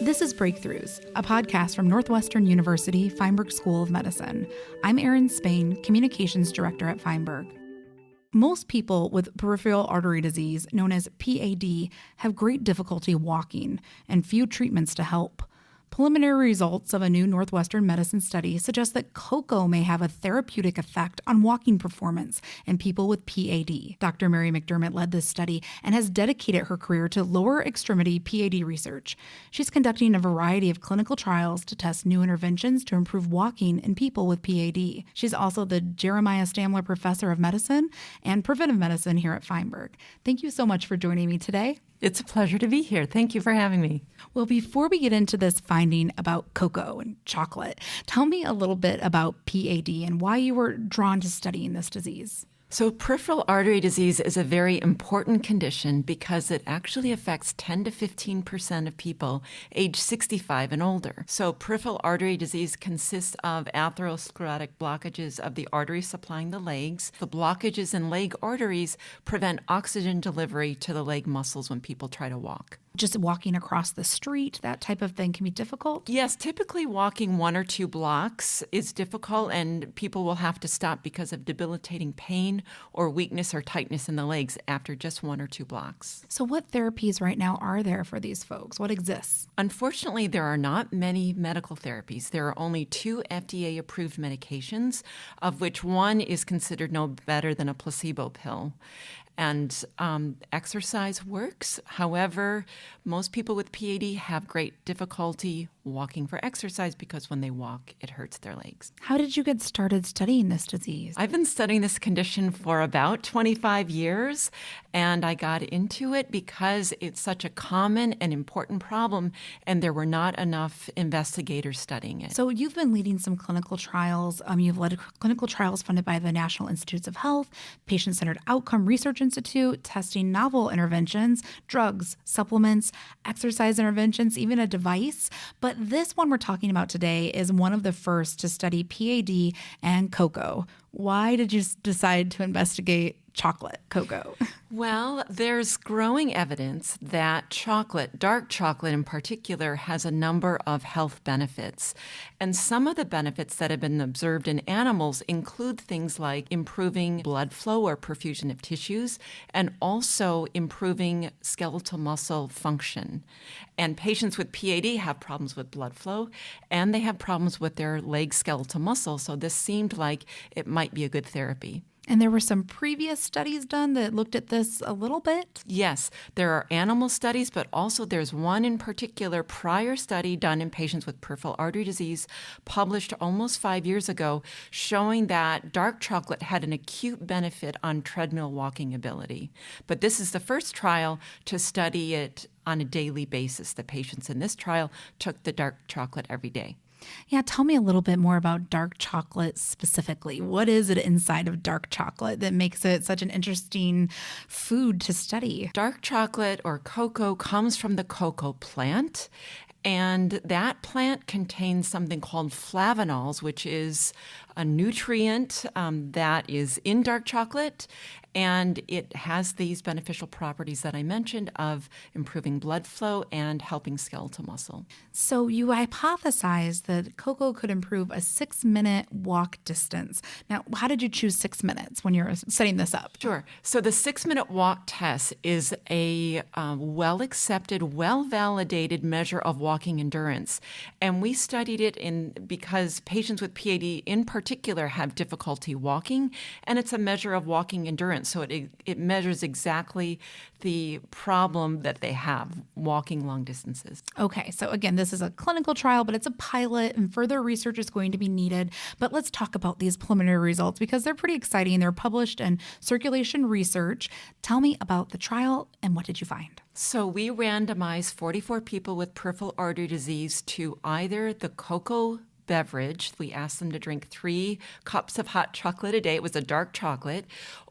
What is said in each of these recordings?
This is Breakthroughs, a podcast from Northwestern University Feinberg School of Medicine. I'm Erin Spain, Communications Director at Feinberg. Most people with peripheral artery disease, known as PAD, have great difficulty walking and few treatments to help. Preliminary results of a new Northwestern Medicine study suggest that cocoa may have a therapeutic effect on walking performance in people with PAD. Dr. Mary McDermott led this study and has dedicated her career to lower extremity PAD research. She's conducting a variety of clinical trials to test new interventions to improve walking in people with PAD. She's also the Jeremiah Stamler Professor of Medicine and Preventive Medicine here at Feinberg. Thank you so much for joining me today. It's a pleasure to be here. Thank you for having me. Well, before we get into this finding about cocoa and chocolate, tell me a little bit about PAD and why you were drawn to studying this disease. So peripheral artery disease is a very important condition because it actually affects 10 to 15% of people age 65 and older. So peripheral artery disease consists of atherosclerotic blockages of the arteries supplying the legs. The blockages in leg arteries prevent oxygen delivery to the leg muscles when people try to walk. Just walking across the street, that type of thing can be difficult? Yes, typically walking 1 or 2 blocks is difficult and people will have to stop because of debilitating pain or weakness or tightness in the legs after just 1 or 2 blocks. So what therapies right now are there for these folks? What exists? Unfortunately, there are not many medical therapies. There are only 2 FDA-approved medications, of which one is considered no better than a placebo pill. And exercise works. However, most people with PAD have great difficulty walking for exercise because when they walk, it hurts their legs. How did you get started studying this disease? I've been studying this condition for about 25 years, and I got into it because it's such a common and important problem, and there were not enough investigators studying it. So you've been leading some clinical trials. You've led clinical trials funded by the National Institutes of Health, Patient-Centered Outcome Research Institute, testing novel interventions, drugs, supplements, exercise interventions, even a device. But this one we're talking about today is one of the first to study PAD and cocoa. Why did you decide to investigate chocolate, cocoa? Well, there's growing evidence that chocolate, dark chocolate in particular, has a number of health benefits. And some of the benefits that have been observed in animals include things like improving blood flow or perfusion of tissues and also improving skeletal muscle function. And patients with PAD have problems with blood flow and they have problems with their leg skeletal muscle. So this seemed like it might be a good therapy. And there were some previous studies done that looked at this a little bit? Yes, there are animal studies, but also there's one in particular prior study done in patients with peripheral artery disease, published almost 5 years ago, showing that dark chocolate had an acute benefit on treadmill walking ability. But this is the first trial to study it on a daily basis. The patients in this trial took the dark chocolate every day. Yeah, tell me a little bit more about dark chocolate specifically. What is it inside of dark chocolate that makes it such an interesting food to study? Dark chocolate or cocoa comes from the cocoa plant, and that plant contains something called flavonols, which is a nutrient that is in dark chocolate, and it has these beneficial properties that I mentioned of improving blood flow and helping skeletal muscle. So you hypothesized that cocoa could improve a 6-minute walk distance. Now, how did you choose 6 minutes when you're setting this up? Sure. So the 6-minute walk test is a well-accepted, well-validated measure of walking endurance. And we studied it because patients with PAD in particular have difficulty walking, and it's a measure of walking endurance. So it measures exactly the problem that they have walking long distances. Okay, so again, this is a clinical trial, but it's a pilot and further research is going to be needed. But let's talk about these preliminary results because they're pretty exciting. They're published in Circulation Research. Tell me about the trial and what did you find? So we randomized 44 people with peripheral artery disease to either the cocoa beverage. We asked them to drink 3 cups of hot chocolate a day. It was a dark chocolate,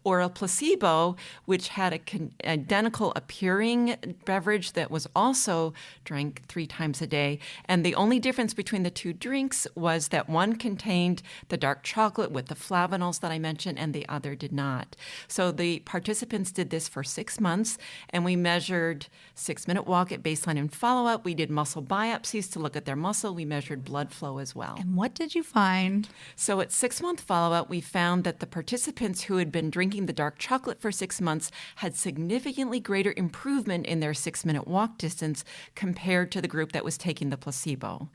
or a placebo, which had an identical appearing beverage that was also drank 3 times a day. And the only difference between the two drinks was that one contained the dark chocolate with the flavanols that I mentioned, and the other did not. So the participants did this for 6 months, and we measured 6-minute walk at baseline and follow-up. We did muscle biopsies to look at their muscle. We measured blood flow as well. And what did you find? So at 6-month follow-up, we found that the participants who had been drinking the dark chocolate for 6 months had significantly greater improvement in their 6-minute walk distance compared to the group that was taking the placebo.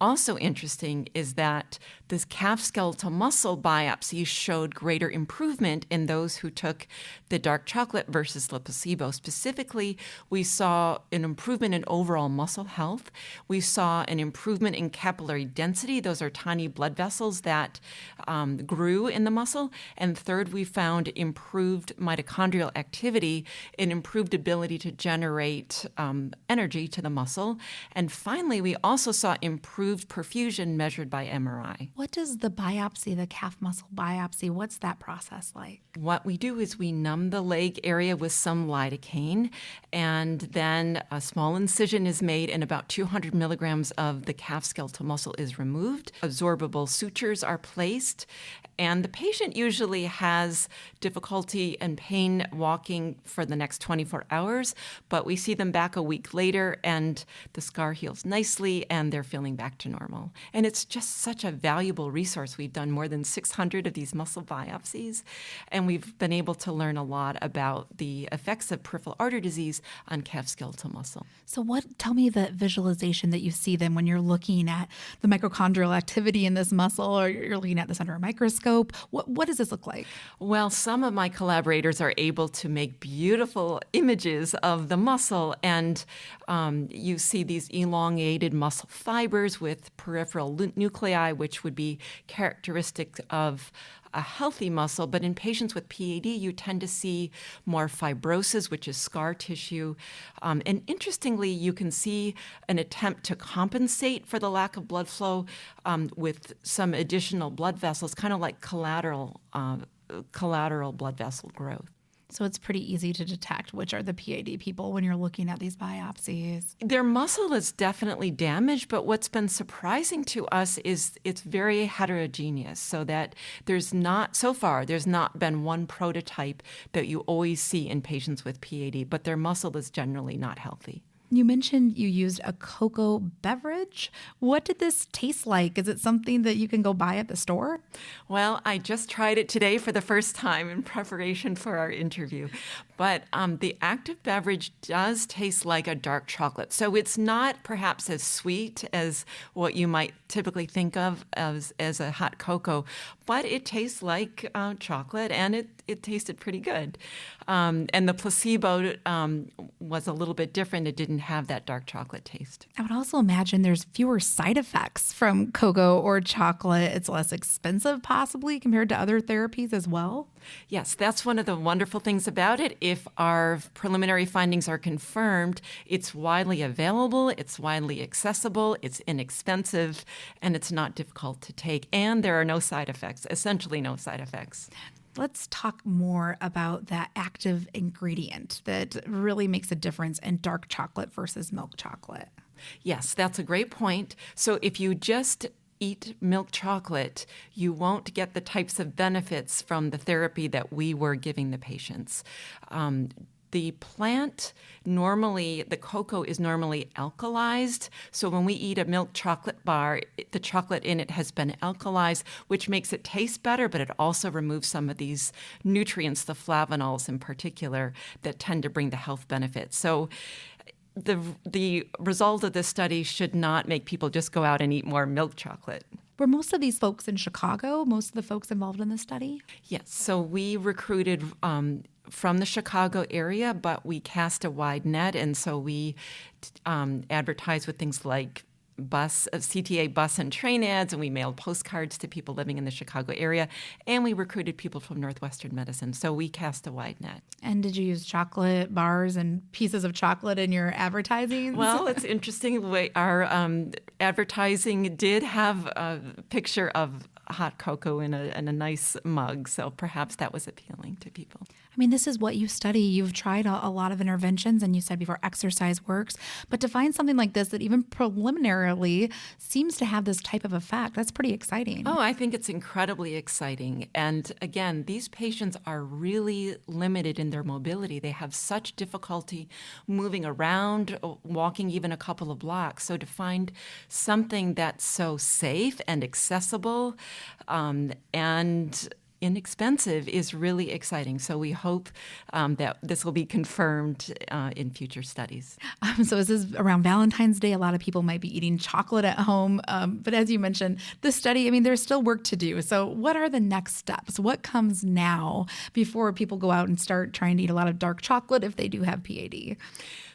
Also interesting is that this calf skeletal muscle biopsy showed greater improvement in those who took the dark chocolate versus the placebo. Specifically, we saw an improvement in overall muscle health. We saw an improvement in capillary density. Those are tiny blood vessels that grew in the muscle. And third, we found improved mitochondrial activity and improved ability to generate energy to the muscle. And finally, we also saw improved perfusion measured by MRI. What does the biopsy, the calf muscle biopsy, what's that process like? What we do is we numb the leg area with some lidocaine, and then a small incision is made and about 200 milligrams of the calf skeletal muscle is removed. Absorbable sutures are placed, and the patient usually has difficulty and pain walking for the next 24 hours, but we see them back a week later and the scar heals nicely and they're feeling back to normal. And it's just such a valuable resource. We've done more than 600 of these muscle biopsies, and we've been able to learn a lot about the effects of peripheral artery disease on calf skeletal muscle. So tell me the visualization that you see then when you're looking at the mitochondrial activity in this muscle, or you're looking at this under a microscope. What does this look like? Well, some of my collaborators are able to make beautiful images of the muscle, and you see these elongated muscle fibers with peripheral nuclei, which would be characteristic of a healthy muscle. But in patients with PAD, you tend to see more fibrosis, which is scar tissue. And interestingly, you can see an attempt to compensate for the lack of blood flow with some additional blood vessels, kind of like collateral blood vessel growth. So it's pretty easy to detect which are the PAD people when you're looking at these biopsies. Their muscle is definitely damaged, but what's been surprising to us is it's very heterogeneous, so that there's not been one prototype that you always see in patients with PAD, but their muscle is generally not healthy. You mentioned you used a cocoa beverage. What did this taste like? Is it something that you can go buy at the store? Well, I just tried it today for the first time in preparation for our interview. But the active beverage does taste like a dark chocolate. So it's not perhaps as sweet as what you might typically think of as a hot cocoa, but it tastes like chocolate, and it tasted pretty good. And the placebo was a little bit different. It didn't have that dark chocolate taste. I would also imagine there's fewer side effects from cocoa or chocolate. It's less expensive, possibly, compared to other therapies as well. Yes, that's one of the wonderful things about it. If our preliminary findings are confirmed, it's widely available, it's widely accessible, it's inexpensive, and it's not difficult to take. And there are no side effects, essentially no side effects. Let's talk more about that active ingredient that really makes a difference in dark chocolate versus milk chocolate. Yes, that's a great point. So if you just eat milk chocolate, you won't get the types of benefits from the therapy that we were giving the patients. The plant the cocoa is normally alkalized. So when we eat a milk chocolate bar, the chocolate in it has been alkalized, which makes it taste better, but it also removes some of these nutrients, the flavanols in particular, that tend to bring the health benefits. So the result of this study should not make people just go out and eat more milk chocolate. Were most of these folks in Chicago, most of the folks involved in this study? Yes. So we recruited from the Chicago area, but we cast a wide net, and so we advertised with things like CTA bus and train ads, and we mailed postcards to people living in the Chicago area, and we recruited people from Northwestern Medicine. So we cast a wide net. And did you use chocolate bars and pieces of chocolate in your advertising? Well, it's interesting. Our advertising did have a picture of hot cocoa in a nice mug. So perhaps that was appealing to people. I mean, this is what you study. You've tried a lot of interventions, and you said before exercise works. But to find something like this that even preliminarily seems to have this type of effect, that's pretty exciting. Oh, I think it's incredibly exciting. And again, these patients are really limited in their mobility. They have such difficulty moving around, walking even a couple of blocks. So to find something that's so safe and accessible and inexpensive is really exciting. So we hope that this will be confirmed in future studies. So this is around Valentine's Day. A lot of people might be eating chocolate at home. But as you mentioned, this study, I mean, there's still work to do. So what are the next steps? What comes now before people go out and start trying to eat a lot of dark chocolate if they do have PAD?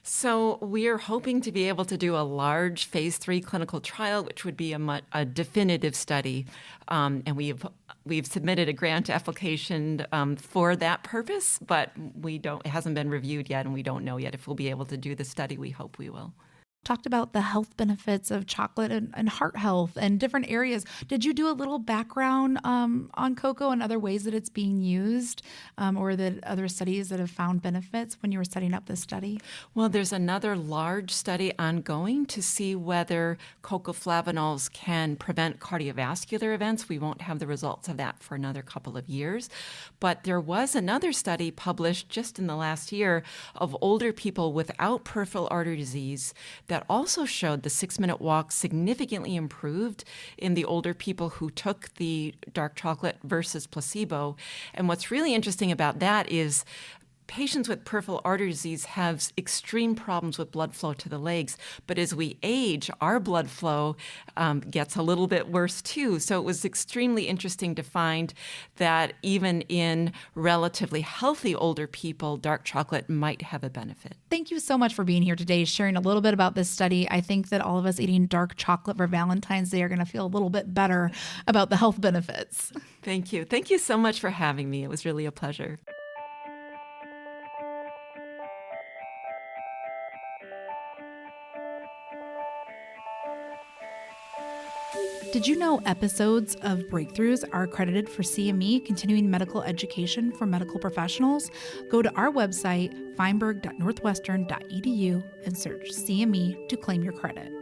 So we are hoping to be able to do a large phase 3 clinical trial, which would be a definitive study. And we've submitted a grant application for that purpose, but it hasn't been reviewed yet, and we don't know yet if we'll be able to do the study. We hope we will. Talked about the health benefits of chocolate and heart health and different areas. Did you do a little background on cocoa and other ways that it's being used or the other studies that have found benefits when you were setting up this study? Well, there's another large study ongoing to see whether cocoa flavonols can prevent cardiovascular events. We won't have the results of that for another couple of years. But there was another study published just in the last year of older people without peripheral artery disease that also showed the 6-minute walk significantly improved in the older people who took the dark chocolate versus placebo. And what's really interesting about that is patients with peripheral artery disease have extreme problems with blood flow to the legs. But as we age, our blood flow gets a little bit worse too. So it was extremely interesting to find that even in relatively healthy older people, dark chocolate might have a benefit. Thank you so much for being here today, sharing a little bit about this study. I think that all of us eating dark chocolate for Valentine's Day are going to feel a little bit better about the health benefits. Thank you. Thank you so much for having me. It was really a pleasure. Did you know episodes of Breakthroughs are accredited for CME, Continuing Medical Education for Medical Professionals? Go to our website, feinberg.northwestern.edu, and search CME to claim your credit.